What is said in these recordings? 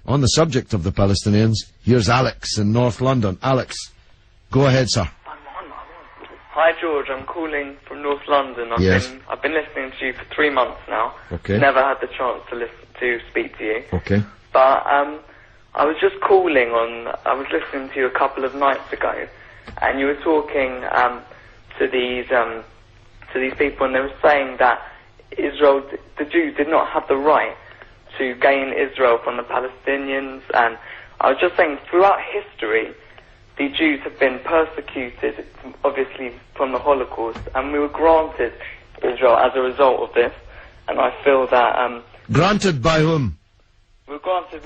on the subject of the Palestinians. Here's Alex in North London. Alex, go ahead, sir. Hi George, I'm calling from North London. I've been listening to you for 3 months now. Okay. Never had the chance to speak to you. Okay. But I was just calling I was listening to you a couple of nights ago, and you were talking to these people, and they were saying that Israel, the Jews, did not have the right to gain Israel from the Palestinians. And I was just saying, throughout history, the Jews have been persecuted, obviously, from the Holocaust, and we were granted Israel as a result of this. And I feel that... granted by whom? We were granted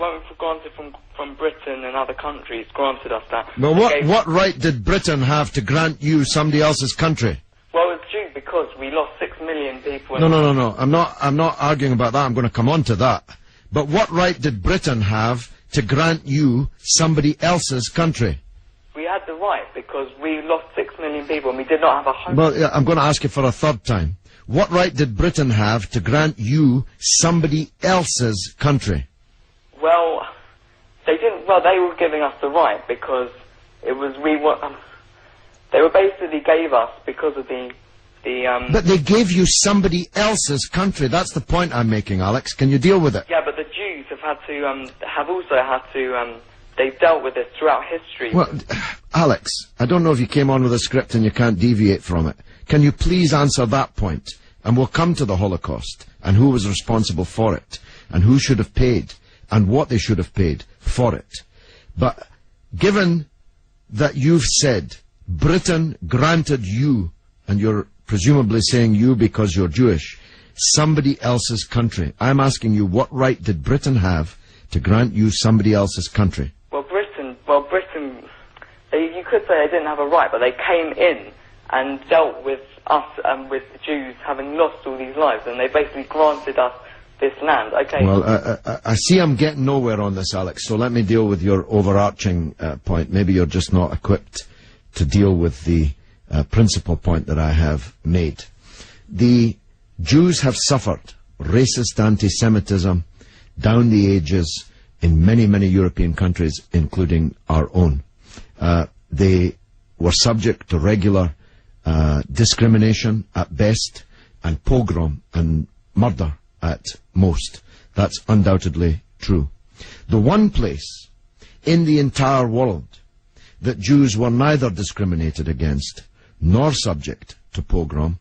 from Britain and other countries, granted us that. Well, what right did Britain have to grant you somebody else's country? Well, it's due because we lost 6 million people... No. I'm not arguing about that. I'm going to come on to that. But what right did Britain have to grant you somebody else's country? We had the right because we lost 6 million people and we did not have a home. Well, yeah, I'm going to ask you for a third time. What right did Britain have to grant you somebody else's country? Well, they didn't. Well, they were giving us the right because it was they were basically gave us because of the. But they gave you somebody else's country. That's the point I'm making, Alex. Can you deal with it? Yeah, but the Jews have also had to. They've dealt with this throughout history. Well, Alex, I don't know if you came on with a script and you can't deviate from it. Can you please answer that point? And we'll come to the Holocaust, and who was responsible for it, and who should have paid, and what they should have paid for it. But given that you've said Britain granted you, and you're presumably saying you because you're Jewish, somebody else's country, I'm asking you, what right did Britain have to grant you somebody else's country? Britain, you could say they didn't have a right, but they came in and dealt with us and with the Jews having lost all these lives, and they basically granted us this land. Okay. Well, I see I'm getting nowhere on this, Alex, so let me deal with your overarching point. Maybe you're just not equipped to deal with the principal point that I have made. The Jews have suffered racist anti-Semitism down the ages in many, many European countries, including our own. They were subject to regular discrimination at best, and pogrom and murder at most. That's undoubtedly true. The one place in the entire world that Jews were neither discriminated against nor subject to pogrom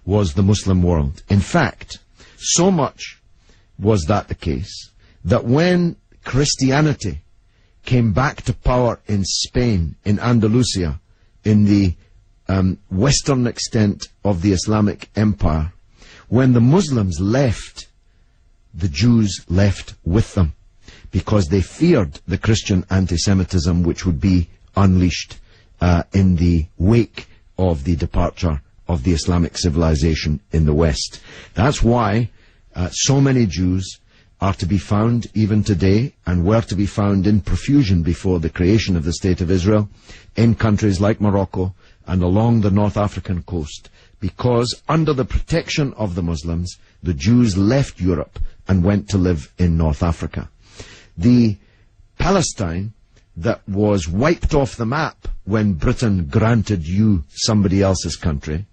was the Muslim world. In fact, so much was that the case that when Christianity came back to power in Spain, in Andalusia, in the western extent of the Islamic Empire, when the Muslims left, the Jews left with them, because they feared the Christian anti-Semitism which would be unleashed in the wake of the departure of the Islamic civilization in the West. That's why so many Jews are to be found even today, and were to be found in profusion before the creation of the State of Israel, in countries like Morocco and along the North African coast, because under the protection of the Muslims, the Jews left Europe and went to live in North Africa. The Palestine that was wiped off the map when Britain granted you somebody else's country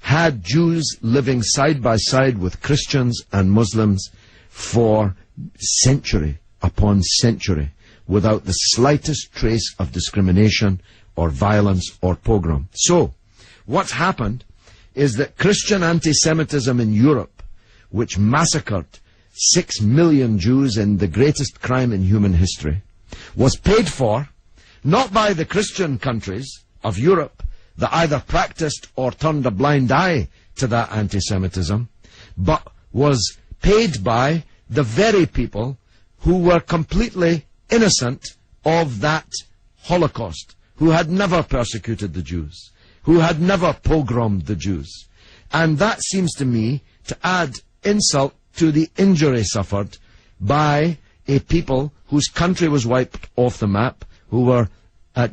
had Jews living side by side with Christians and Muslims for century upon century without the slightest trace of discrimination or violence or pogrom. So, what's happened is that Christian anti-Semitism in Europe, which massacred 6 million Jews in the greatest crime in human history, was paid for not by the Christian countries of Europe that either practiced or turned a blind eye to that anti-Semitism, but was paid by the very people who were completely innocent of that Holocaust, who had never persecuted the Jews, who had never pogromed the Jews. And that seems to me to add insult to the injury suffered by a people whose country was wiped off the map, who were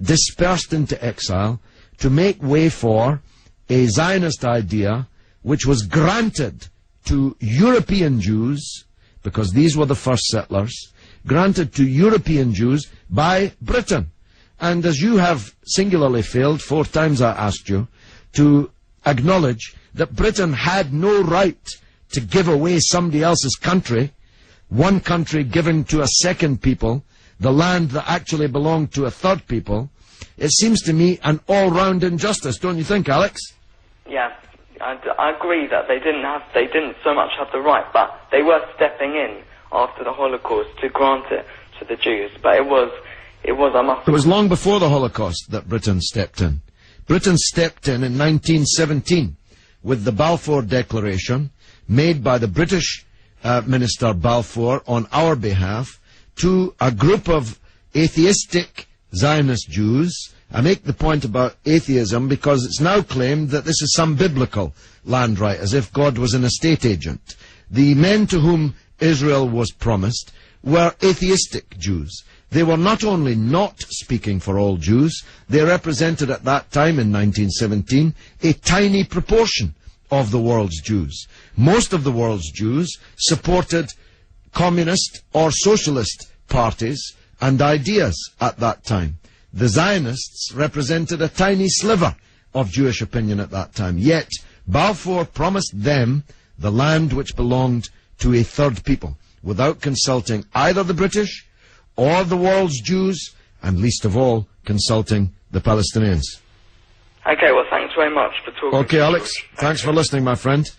dispersed into exile, to make way for a Zionist idea which was granted to European Jews, because these were the first settlers, granted to European Jews by Britain. And as you have singularly failed, 4 times I asked you, to acknowledge that Britain had no right to give away somebody else's country, one country giving to a second people the land that actually belonged to a third people, it seems to me an all-round injustice, don't you think, Alex? Yeah, I agree that they didn't so much have the right, but they were stepping in after the Holocaust to grant it to the Jews. But it was It was long before the Holocaust that Britain stepped in. Britain stepped in 1917 with the Balfour Declaration made by the British Minister Balfour on our behalf to a group of atheistic Zionist Jews. I make the point about atheism because it's now claimed that this is some biblical land right, as if God was an estate agent. The men to whom Israel was promised were atheistic Jews. They were not only not speaking for all Jews, they represented at that time in 1917 a tiny proportion of the world's Jews. Most of the world's Jews supported communist or socialist parties and ideas at that time. The Zionists represented a tiny sliver of Jewish opinion at that time. Yet Balfour promised them the land which belonged to a third people, without consulting either the British or the world's Jews, and least of all, consulting the Palestinians. Okay, well, thanks very much for talking. Okay, Alex, thanks for listening, my friend.